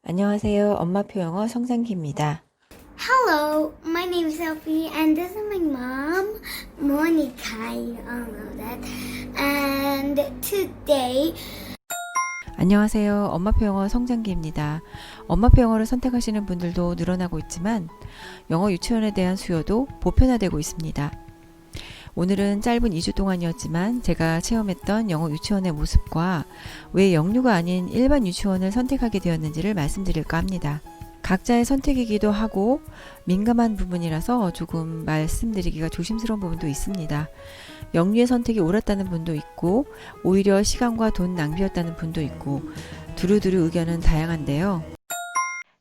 안녕하세요. 엄마표 영어 성장기입니다. Hello, my name is Sophie, and this is my mom, Monica. You all know that. And today, 안녕하세요. 엄마표 영어 성장기입니다. 엄마표 영어를 선택하시는 분들도 늘어나고 있지만 영어 유치원에 대한 수요도 보편화되고 있습니다. 오늘은 짧은 2주 동안이었지만 제가 체험했던 영어 유치원의 모습과 왜 영유가 아닌 일반 유치원을 선택하게 되었는지를 말씀드릴까 합니다. 각자의 선택이기도 하고 민감한 부분이라서 조금 말씀드리기가 조심스러운 부분도 있습니다. 영유의 선택이 옳았다는 분도 있고 오히려 시간과 돈 낭비였다는 분도 있고 두루두루 의견은 다양한데요.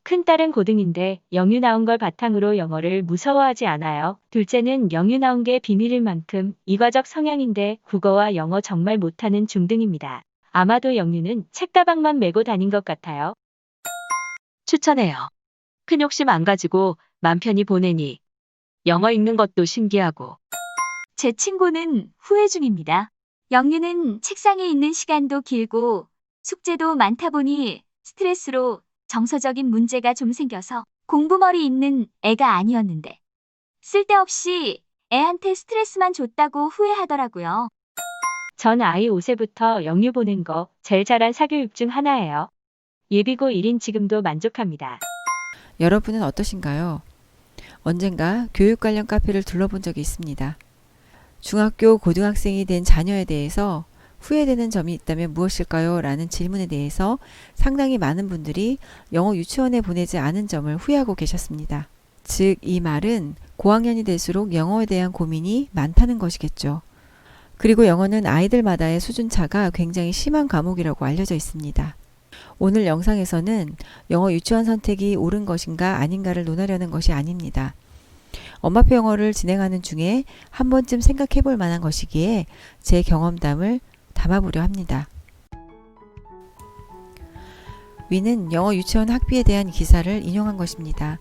큰딸은 고등인데 영유 나온 걸 바탕으로 영어를 무서워하지 않아요. 둘째는 영유 나온 게 비밀일 만큼 이과적 성향인데 국어와 영어 정말 못하는 중등입니다. 아마도 영유는 책가방만 메고 다닌 것 같아요. 추천해요. 큰 욕심 안 가지고 맘 편히 보내니 영어 읽는 것도 신기하고. 제 친구는 후회 중입니다. 영유는 책상에 있는 시간도 길고 숙제도 많다 보니 스트레스로 정서적인 문제가 좀 생겨서 공부머리 있는 애가 아니었는데 쓸데없이 애한테 스트레스만 줬다고 후회하더라고요. 전 아이 5세부터 영유 보낸 거 제일 잘한 사교육 중 하나예요. 예비고 1인 지금도 만족합니다. 여러분은 어떠신가요? 언젠가 교육 관련 카페를 둘러본 적이 있습니다. 중학교, 고등학생이 된 자녀에 대해서 후회되는 점이 있다면 무엇일까요? 라는 질문에 대해서 상당히 많은 분들이 영어 유치원에 보내지 않은 점을 후회하고 계셨습니다. 즉, 이 말은 고학년이 될수록 영어에 대한 고민이 많다는 것이겠죠. 그리고 영어는 아이들마다의 수준차가 굉장히 심한 과목이라고 알려져 있습니다. 오늘 영상에서는 영어 유치원 선택이 옳은 것인가 아닌가를 논하려는 것이 아닙니다. 엄마표 영어를 진행하는 중에 한 번쯤 생각해 볼 만한 것이기에 제 경험담을 담아보려 합니다. 위는 영어 유치원 학비에 대한 기사를 인용한 것입니다.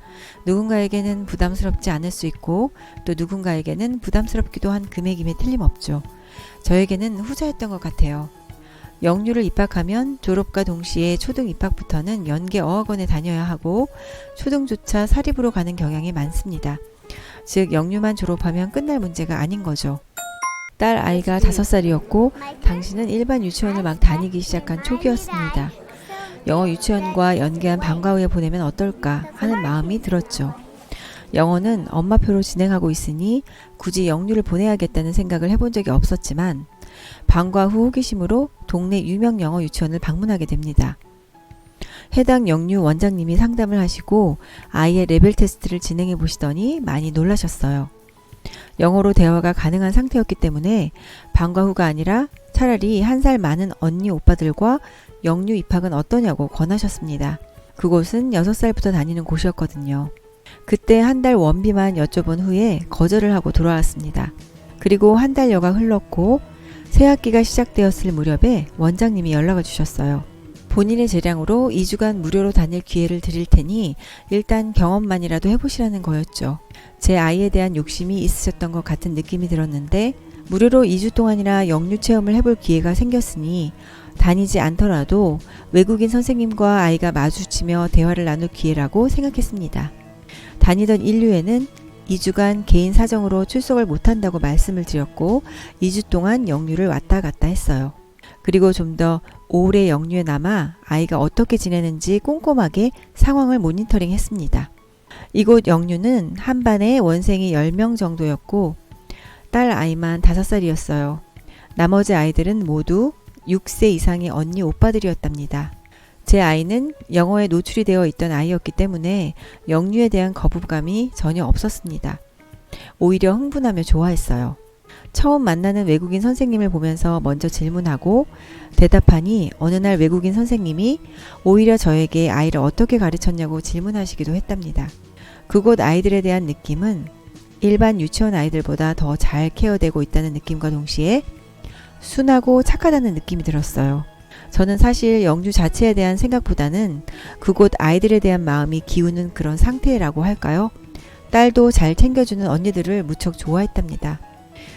누군가에게는 부담스럽지 않을 수 있고 또 누군가에게는 부담스럽기도 한 금액임에 틀림없죠. 저에게는 후자였던 것 같아요. 영유를 입학하면 졸업과 동시에 초등 입학부터는 연계 어학원에 다녀야 하고 초등조차 사립으로 가는 경향이 많습니다. 즉 영유만 졸업하면 끝날 문제가 아닌 거죠. 딸 아이가 5살이었고 당시는 일반 유치원을 막 다니기 시작한 초기였습니다. 영어 유치원과 연계한 방과후에 보내면 어떨까 하는 마음이 들었죠. 영어는 엄마표로 진행하고 있으니 굳이 영유를 보내야겠다는 생각을 해본 적이 없었지만 방과후 호기심으로 동네 유명 영어 유치원을 방문하게 됩니다. 해당 영유 원장님이 상담을 하시고 아이의 레벨 테스트를 진행해 보시더니 많이 놀라셨어요. 영어로 대화가 가능한 상태였기 때문에 방과후가 아니라 차라리 1살 많은 언니 오빠들과 영유 입학은 어떠냐고 권하셨습니다. 그곳은 6살부터 다니는 곳이었거든요. 그때 한 달 원비만 여쭤본 후에 거절을 하고 돌아왔습니다. 그리고 한 달여가 흘렀고 새 학기가 시작되었을 무렵에 원장님이 연락을 주셨어요. 본인의 재량으로 2주간 무료로 다닐 기회를 드릴 테니 일단 경험만이라도 해보시라는 거였죠. 제 아이에 대한 욕심이 있으셨던 것 같은 느낌이 들었는데 무료로 2주 동안이나 영유 체험을 해볼 기회가 생겼으니 다니지 않더라도 외국인 선생님과 아이가 마주치며 대화를 나눌 기회라고 생각했습니다. 다니던 1류에는 2주간 개인 사정으로 출석을 못한다고 말씀을 드렸고 2주 동안 영유를 왔다 갔다 했어요. 그리고 좀 더 오래 영유에 남아 아이가 어떻게 지내는지 꼼꼼하게 상황을 모니터링 했습니다. 이곳 영유는 한 반에 원생이 10명 정도였고 딸 아이만 5살이었어요. 나머지 아이들은 모두 6세 이상의 언니 오빠들이었답니다. 제 아이는 영어에 노출이 되어 있던 아이였기 때문에 영유에 대한 거부감이 전혀 없었습니다. 오히려 흥분하며 좋아했어요. 처음 만나는 외국인 선생님을 보면서 먼저 질문하고 대답하니 어느 날 외국인 선생님이 오히려 저에게 아이를 어떻게 가르쳤냐고 질문하시기도 했답니다. 그곳 아이들에 대한 느낌은 일반 유치원 아이들보다 더 잘 케어되고 있다는 느낌과 동시에 순하고 착하다는 느낌이 들었어요. 저는 사실 영유 자체에 대한 생각보다는 그곳 아이들에 대한 마음이 기우는 그런 상태라고 할까요? 딸도 잘 챙겨주는 언니들을 무척 좋아했답니다.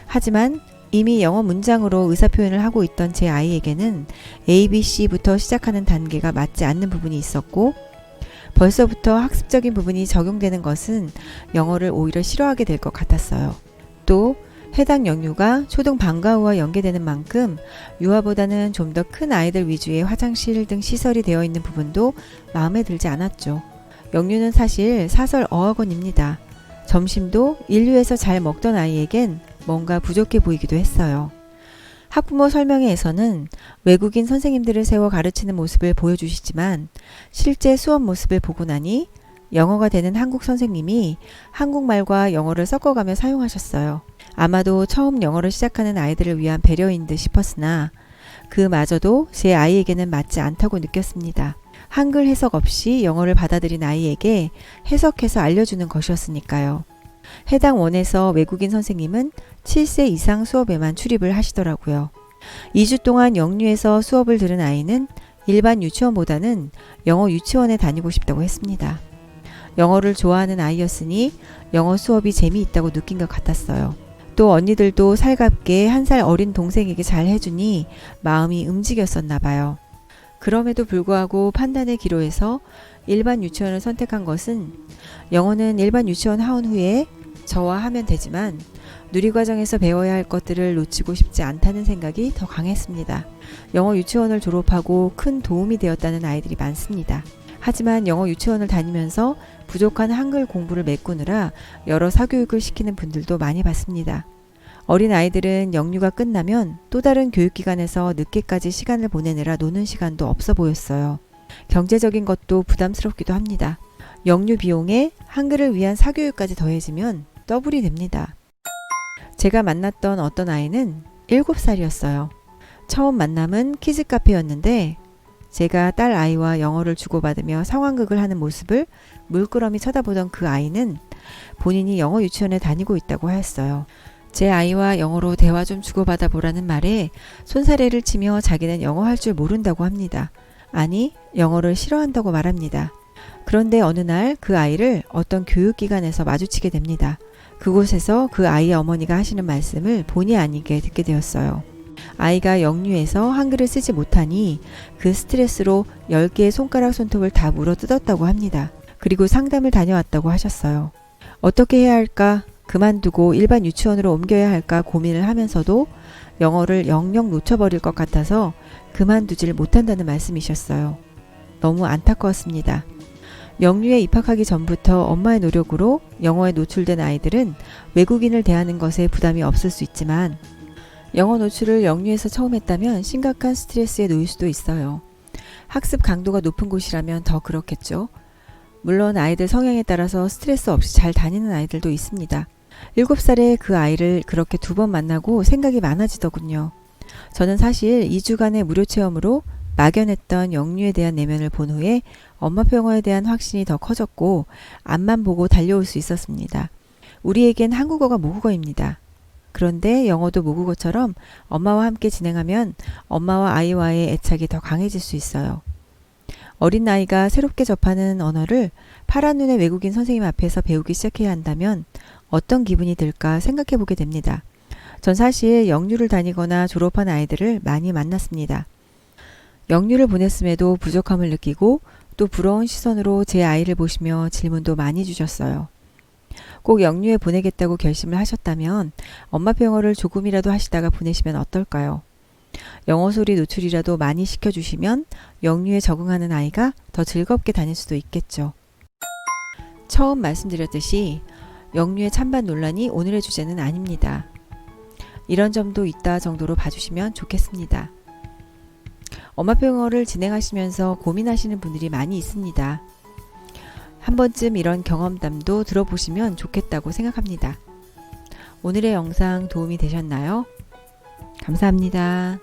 하지만 이미 영어 문장으로 의사표현을 하고 있던 제 아이에게는 ABC부터 시작하는 단계가 맞지 않는 부분이 있었고 벌써부터 학습적인 부분이 적용되는 것은 영어를 오히려 싫어하게 될 것 같았어요. 또 해당 영유가 초등 방과후와 연계되는 만큼 유아보다는 좀 더 큰 아이들 위주의 화장실 등 시설이 되어 있는 부분도 마음에 들지 않았죠. 영유는 사실 사설 어학원입니다. 점심도 인류에서 잘 먹던 아이에겐 뭔가 부족해 보이기도 했어요. 학부모 설명회에서는 외국인 선생님들을 세워 가르치는 모습을 보여주시지만 실제 수업 모습을 보고 나니 영어가 되는 한국 선생님이 한국말과 영어를 섞어가며 사용하셨어요. 아마도 처음 영어를 시작하는 아이들을 위한 배려인 듯 싶었으나 그마저도 제 아이에게는 맞지 않다고 느꼈습니다. 한글 해석 없이 영어를 받아들인 아이에게 해석해서 알려주는 것이었으니까요. 해당 원에서 외국인 선생님은 7세 이상 수업에만 출입을 하시더라고요. 2주 동안 영유에서 수업을 들은 아이는 일반 유치원보다는 영어 유치원에 다니고 싶다고 했습니다. 영어를 좋아하는 아이였으니 영어 수업이 재미있다고 느낀 것 같았어요. 또 언니들도 살갑게 1살 어린 동생에게 잘 해주니 마음이 움직였었나 봐요. 그럼에도 불구하고 판단의 기로에서 일반 유치원을 선택한 것은 영어는 일반 유치원 하원 후에 저와 하면 되지만 누리과정에서 배워야 할 것들을 놓치고 싶지 않다는 생각이 더 강했습니다. 영어 유치원을 졸업하고 큰 도움이 되었다는 아이들이 많습니다. 하지만 영어 유치원을 다니면서 부족한 한글 공부를 메꾸느라 여러 사교육을 시키는 분들도 많이 봤습니다. 어린 아이들은 영유가 끝나면 또 다른 교육기관에서 늦게까지 시간을 보내느라 노는 시간도 없어 보였어요. 경제적인 것도 부담스럽기도 합니다. 영유 비용에 한글을 위한 사교육까지 더해지면 더블이 됩니다. 제가 만났던 어떤 아이는 7살이었어요. 처음 만남은 키즈카페였는데 제가 딸 아이와 영어를 주고받으며 상황극을 하는 모습을 물끄러미 쳐다보던 그 아이는 본인이 영어 유치원에 다니고 있다고 하였어요. 제 아이와 영어로 대화 좀 주고받아 보라는 말에 손사래를 치며 자기는 영어 할 줄 모른다고 합니다. 아니, 영어를 싫어한다고 말합니다. 그런데 어느 날 그 아이를 어떤 교육기관에서 마주치게 됩니다. 그곳에서 그 아이의 어머니가 하시는 말씀을 본의 아니게 듣게 되었어요. 아이가 영유에서 한글을 쓰지 못하니 그 스트레스로 10개의 손가락 손톱을 다 물어 뜯었다고 합니다. 그리고 상담을 다녀왔다고 하셨어요. 어떻게 해야 할까? 그만두고 일반 유치원으로 옮겨야 할까 고민을 하면서도 영어를 영영 놓쳐버릴 것 같아서 그만두질 못한다는 말씀이셨어요. 너무 안타까웠습니다. 영유에 입학하기 전부터 엄마의 노력으로 영어에 노출된 아이들은 외국인을 대하는 것에 부담이 없을 수 있지만 영어 노출을 영유에서 처음 했다면 심각한 스트레스에 놓일 수도 있어요. 학습 강도가 높은 곳이라면 더 그렇겠죠. 물론 아이들 성향에 따라서 스트레스 없이 잘 다니는 아이들도 있습니다. 7살에 그 아이를 그렇게 2번 만나고 생각이 많아지더군요. 저는 사실 2주간의 무료 체험으로 막연했던 영유에 대한 내면을 본 후에 엄마표 영어에 대한 확신이 더 커졌고 앞만 보고 달려올 수 있었습니다. 우리에겐 한국어가 모국어입니다. 그런데 영어도 모국어처럼 엄마와 함께 진행하면 엄마와 아이와의 애착이 더 강해질 수 있어요. 어린 아이가 새롭게 접하는 언어를 파란 눈의 외국인 선생님 앞에서 배우기 시작해야 한다면 어떤 기분이 들까 생각해 보게 됩니다. 전 사실 영유를 다니거나 졸업한 아이들을 많이 만났습니다. 영유를 보냈음에도 부족함을 느끼고 또 부러운 시선으로 제 아이를 보시며 질문도 많이 주셨어요. 꼭 영유에 보내겠다고 결심을 하셨다면 엄마표 영어를 조금이라도 하시다가 보내시면 어떨까요? 영어 소리 노출이라도 많이 시켜주시면 영유에 적응하는 아이가 더 즐겁게 다닐 수도 있겠죠. 처음 말씀드렸듯이 영유의 찬반 논란이 오늘의 주제는 아닙니다. 이런 점도 있다 정도로 봐주시면 좋겠습니다. 엄마표 영어를 진행하시면서 고민하시는 분들이 많이 있습니다. 한 번쯤 이런 경험담도 들어보시면 좋겠다고 생각합니다. 오늘의 영상 도움이 되셨나요? 감사합니다.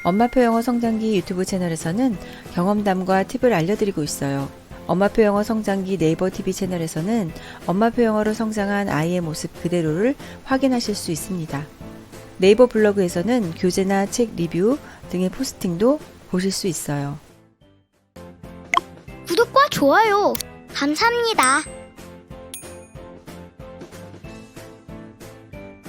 엄마표 영어 성장기 유튜브 채널에서는 경험담과 팁을 알려드리고 있어요. 엄마표 영어 성장기 네이버 TV 채널에서는 엄마표 영어로 성장한 아이의 모습 그대로를 확인하실 수 있습니다. 네이버 블로그에서는 교재나 책 리뷰 등의 포스팅도 보실 수 있어요. 구독과 좋아요 감사합니다.